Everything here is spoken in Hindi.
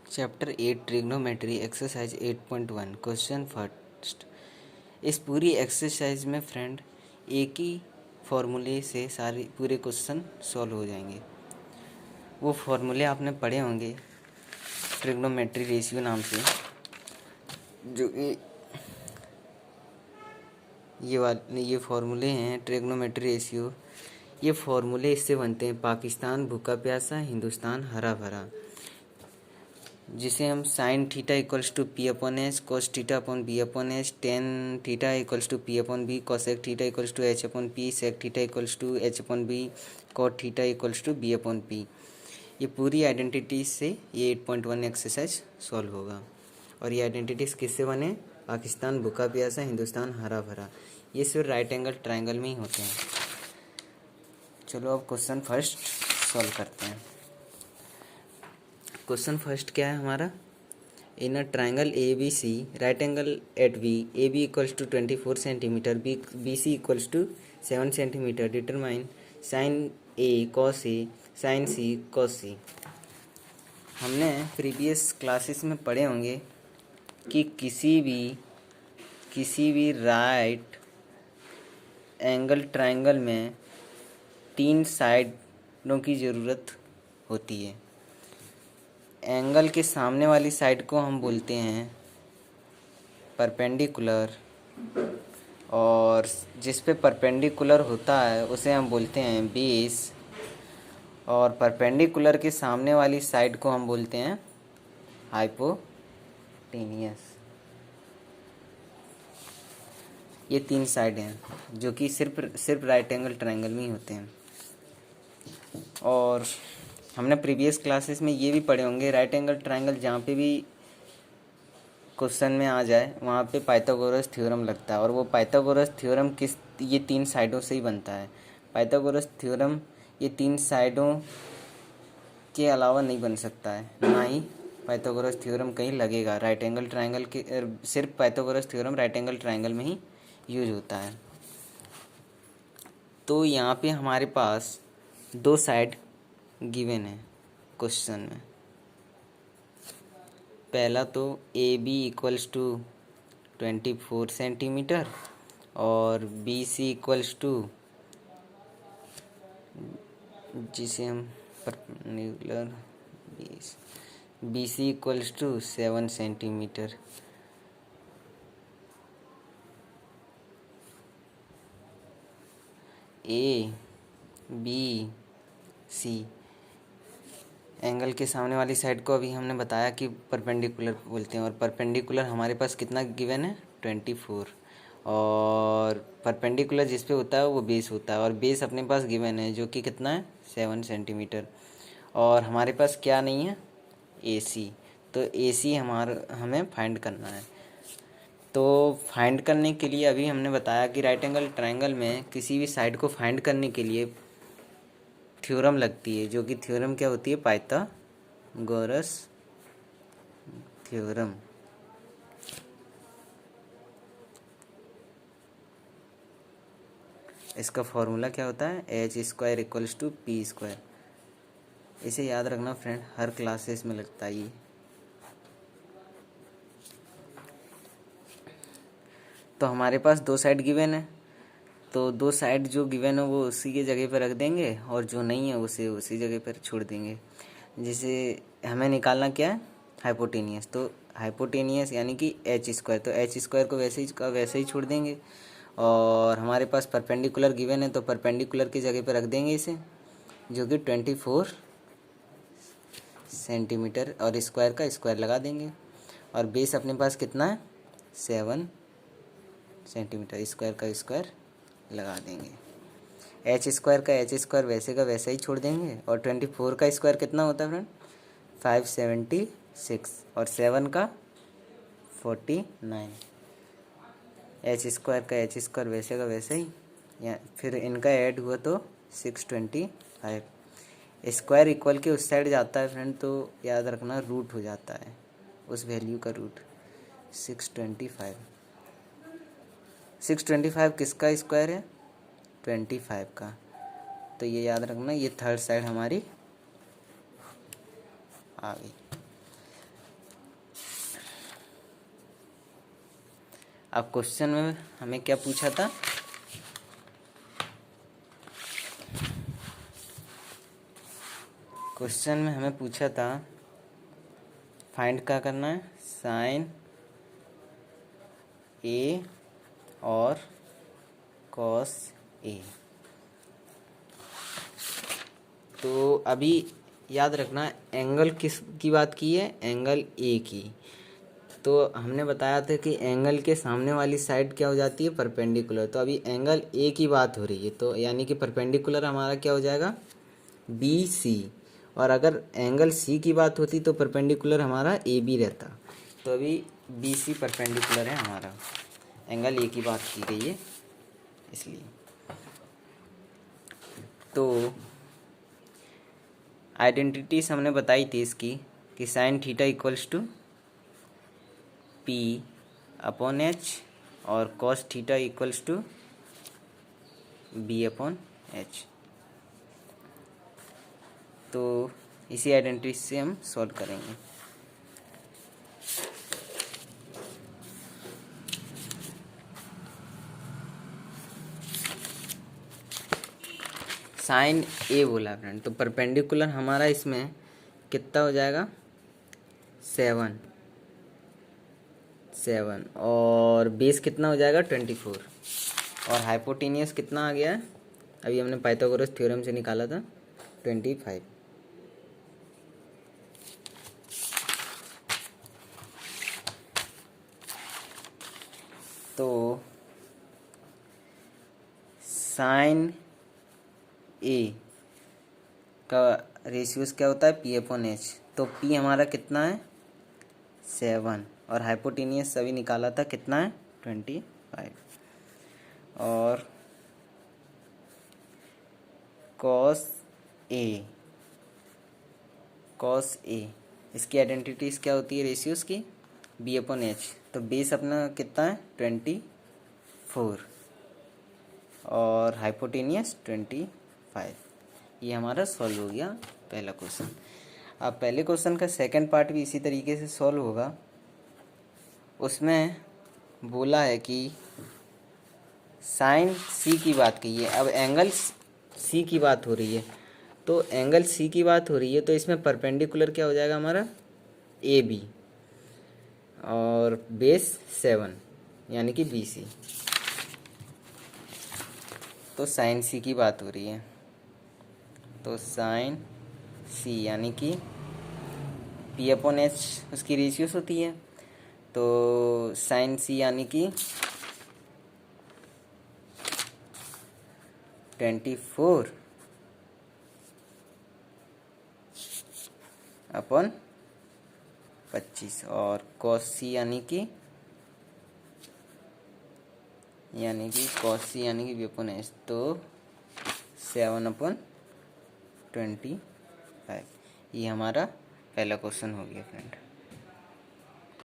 Chapter 8 trigonometry exercise 8.1 question first. इस पूरी एक्सरसाइज में फ्रेंड एक ही फॉर्मूले से सारे पूरे क्वेश्चन सॉल्व हो जाएंगे। वो फॉर्मूले आपने पढ़े होंगे ट्रिग्नोमेट्री रेशियो नाम से, जो कि ये फॉर्मूले हैं ट्रिग्नोमेट्री रेशियो। ये फॉर्मूले इससे बनते हैं पाकिस्तान भूखा प्यासा, हिंदुस्तान हरा भरा, जिसे हम sine theta equals to P upon H, cos theta upon B upon H, tan theta equals to P upon B, cosec theta equals to H upon P, sec theta equals to H upon B, cot theta equals to B upon P. ये पूरी आइडेंटिटीज से ये 8.1 एक्सरसाइज सॉल्व होगा। और ये आइडेंटिटीज किससे बने? पाकिस्तान भूखा प्यासा, हिंदुस्तान हरा भरा। ये सिर्फ राइट एंगल ट्राइंगल में ही होते हैं। चलो अब क्वेश्चन फर्स्ट सॉल्व करते हैं। क्वेश्चन फर्स्ट क्या है हमारा? In a triangle A B C, right angle at B, A B equals to 24 centimetre, B C equals to 7 centimetre, determine sine A cos A, sine C cos C. हमने प्रीवियस क्लासेस में पढ़े होंगे कि किसी भी राइट एंगल ट्राइंगल में 3 साइडों की ज़रूरत होती है। एंगल के सामने वाली साइड को हम बोलते हैं परपेंडिकुलर, और जिस पे परपेंडिकुलर होता है उसे हम बोलते हैं बेस, और परपेंडिकुलर के सामने वाली साइड को हम बोलते हैं हाइपोटेनियस। ये 3 साइड हैं जो कि सिर्फ राइट एंगल ट्राइंगल में ही होते हैं। और हमने प्रीवियस क्लासेस में ये भी पढ़े होंगे राइट एंगल ट्राइंगल जहाँ पे भी क्वेश्चन में आ जाए वहाँ पे पाइथागोरस थ्योरम लगता है। और वो पाइथागोरस थ्योरम ये 3 साइडों से ही बनता है। पाइथागोरस थ्योरम ये 3 साइडों के अलावा नहीं बन सकता है, ना ही पाइथागोरस थ्योरम कहीं लगेगा। राइट एंगल ट्राइंगल के सिर्फ Pythagoras theorem right angle triangle में ही यूज होता है। तो यहाँ पे हमारे पास 2 साइड गिवन है क्वेश्चन में। पहला तो A B equals to 24 centimetre और बी सी इक्वल्स टू, जिसे हम perpendicular B C equals to 7 centimetre. A B C angle के सामने वाली साइड को अभी हमने बताया कि परपेंडिकुलर बोलते हैं, और परपेंडिकुलर हमारे पास कितना गिवन है? 24। और परपेंडिकुलर जिस पे होता है वो बेस होता है, और बेस अपने पास गिवन है जो कि कितना है? 7 सेंटीमीटर। और हमारे पास क्या नहीं है? AC। तो AC हमें फाइंड करना है। तो फाइंड करने के लिए अभी हमने बताया कि राइट एंगल ट्राइंगल में किसी भी साइड को फाइंड करने के लिए थ्योरम लगती है, जो कि थ्योरम क्या होती है? Pythagoras theorem. इसका फॉर्मूला क्या होता है? H square equals to P square. इसे याद रखना फ्रेंड, हर क्लासेस में लगता है ये। तो हमारे पास 2 साइड गिवन है, तो 2 साइड जो गिवन है वो उसी के जगह पर रख देंगे, और जो नहीं है उसे उसी जगह पर छोड़ देंगे। जिसे हमें निकालना क्या है? हाइपोटेनियस। तो हाइपोटेनियस यानी कि एच स्क्वायर, तो एच स्क्वायर को वैसे ही छोड़ देंगे। और हमारे पास परपेंडिकुलर गिवन है, तो परपेंडिकुलर की जगह पर रख देंगे इसे, जो कि 24 सेंटीमीटर, और स्क्वायर का स्क्वायर लगा देंगे। और बेस अपने पास कितना है? 7 सेंटीमीटर, स्क्वायर का स्क्वायर लगा देंगे। एच स्क्वायर का एच स्क्वायर वैसे का वैसे ही छोड़ देंगे। और 24 का स्क्वायर कितना होता है फ्रेंड? 576, और 7 का 49। एच स्क्वायर का एच स्क्वायर वैसे का वैसे ही, या फिर इनका ऐड हुआ तो 625। स्क्वायर इक्वल के उस साइड जाता है फ्रेंड, तो याद रखना रूट हो जाता है, उस वैल्यू का रूट। 625 किसका स्क्वायर है? 25 का। तो ये याद रखना, ये थर्ड साइड हमारी आ गई। अब क्वेश्चन में हमें क्या पूछा था, क्वेश्चन में हमें पूछा था फाइंड क्या करना है, साइन ए और कॉस ए। तो अभी याद रखना एंगल किस की बात की है, एंगल ए की। तो हमने बताया था कि एंगल के सामने वाली साइड क्या हो जाती है, परपेंडिकुलर। तो अभी एंगल ए की बात हो रही है, तो यानी कि परपेंडिकुलर हमारा क्या हो जाएगा, बी सी। और अगर एंगल सी की बात होती तो परपेंडिकुलर हमारा ए बी रहता। तो अभी बी सी परपेंडिकुलर है हमारा, एंगल ए की बात की गई है इसलिए। तो आइडेंटिटीज हमने बताई थी इसकी कि sine theta equals to P upon H और cos theta equals to B upon H. तो इसी आइडेंटिटी से हम सॉल्व करेंगे। साइन ए बोला फ्रेंड, तो परपेंडिकुलर हमारा इसमें कितना हो जाएगा, 7 और बेस कितना हो जाएगा 24 और हाइपोटेनियस कितना आ गया है, अभी हमने पाइथागोरस थ्योरम से निकाला था 25। तो साइन ए का रेशियोज क्या होता है, पी अपॉन एच। तो पी हमारा कितना है 7 और हाइपोटेनियस सभी निकाला था कितना है 25। और कॉस ए, कॉस ए इसकी आइडेंटिटीज क्या होती है रेशियोज की, बी अपॉन एच। तो बेस अपना कितना है 24 और हाइपोटेनियस 25। ये हमारा सॉल्व हो गया पहला क्वेश्चन। अब पहले क्वेश्चन का सेकंड पार्ट भी इसी तरीके से सॉल्व होगा। उसमें बोला है कि साइन सी की बात की है, अब एंगल सी की बात हो रही है। तो एंगल सी की बात हो रही है तो इसमें परपेंडिकुलर क्या हो जाएगा हमारा, ए बी और बेस 7 यानी कि बी सी। तो साइन सी की बात हो रही है, तो साइन सी यानी कि पी अपॉन एच उसकी रेशियोस होती है। तो साइन सी यानी कि 24 अपॉन 25 और कॉस सी यानी कि कॉस सी यानी कि बी अपॉन एच, तो 7 अपॉन 25। ये हमारा पहला क्वेश्चन हो गया फ्रेंड।